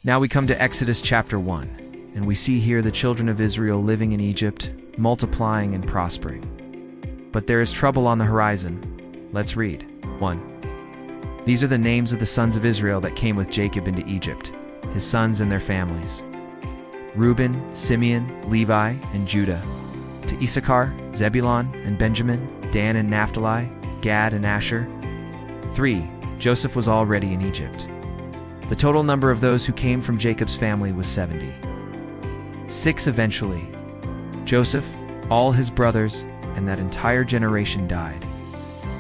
Now we come to Exodus chapter 1, and we see here the children of Israel living in Egypt, multiplying and prospering. But there is trouble on the horizon. Let's read. 1. These are the names of the sons of Israel that came with Jacob into Egypt, his sons and their families: Reuben, Simeon, Levi, and Judah. To Issachar, Zebulun, and Benjamin, Dan and Naphtali, Gad and Asher. 3. Joseph was already in Egypt. The total number of those who came from Jacob's family was 70. 6. Eventually, Joseph, all his brothers, and that entire generation died.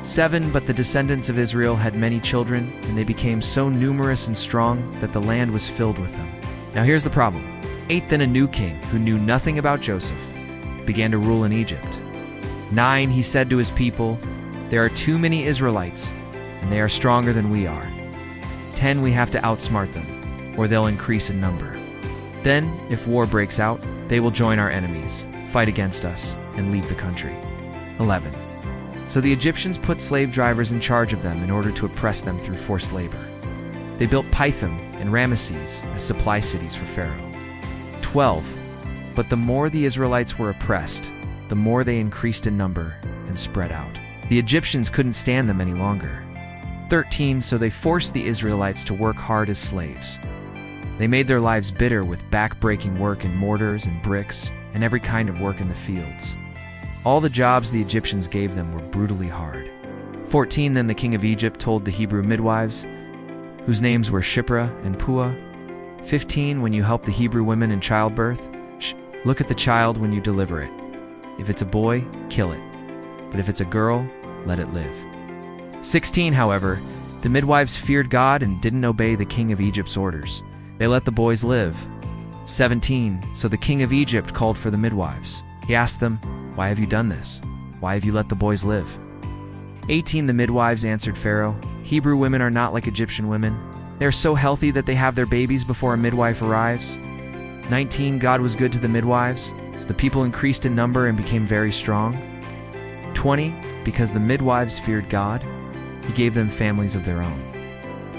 7. But the descendants of Israel had many children, and they became so numerous and strong that the land was filled with them. Now here's the problem. 8. Then a new king, who knew nothing about Joseph, began to rule in Egypt. 9. He said to his people, "There are too many Israelites, and they are stronger than we are. 10. We have to outsmart them, or they'll increase in number. Then, if war breaks out, they will join our enemies, fight against us, and leave the country." 11. So the Egyptians put slave drivers in charge of them in order to oppress them through forced labor. They built Pithom and Ramesses as supply cities for Pharaoh. 12. But the more the Israelites were oppressed, the more they increased in number and spread out. The Egyptians couldn't stand them any longer. 13. So they forced the Israelites to work hard as slaves. They made their lives bitter with back-breaking work in mortars and bricks and every kind of work in the fields. All the jobs the Egyptians gave them were brutally hard. 14. Then the king of Egypt told the Hebrew midwives, whose names were Shiphrah and Puah. 15. When you help the Hebrew women in childbirth, look at the child when you deliver it. If it's a boy, kill it. But if it's a girl, let it live. 16. However, the midwives feared God and didn't obey the king of Egypt's orders. They let the boys live. 17. So the king of Egypt called for the midwives. He asked them, "Why have you done this? Why have you let the boys live?" 18. The midwives answered Pharaoh, "Hebrew women are not like Egyptian women. They are so healthy that they have their babies before a midwife arrives." 19. God was good to the midwives, so the people increased in number and became very strong. 20. Because the midwives feared God, he gave them families of their own.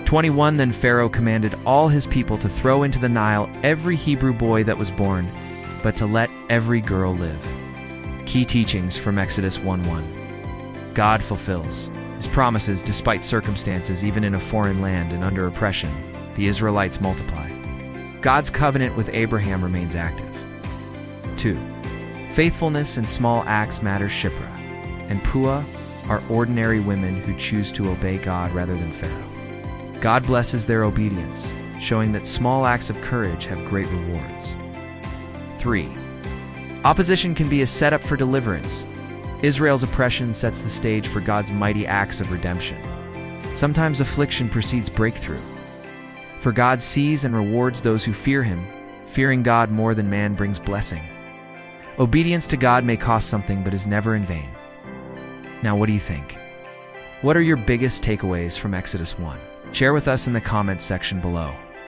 21. Then Pharaoh commanded all his people to throw into the Nile every Hebrew boy that was born, but to let every girl live. Key teachings from Exodus 1:1. God fulfills his promises despite circumstances. Even in a foreign land and under oppression, the Israelites multiply. God's covenant with Abraham remains active. 2. Faithfulness and small acts matter. Shiphrah and Puah are ordinary women who choose to obey God rather than Pharaoh. God blesses their obedience, showing that small acts of courage have great rewards. 3. Opposition can be a setup for deliverance. Israel's oppression sets the stage for God's mighty acts of redemption. Sometimes affliction precedes breakthrough. For God sees and rewards those who fear him. Fearing God more than man brings blessing. Obedience to God may cost something, but is never in vain. Now, what do you think? What are your biggest takeaways from Exodus 1? Share with us in the comments section below.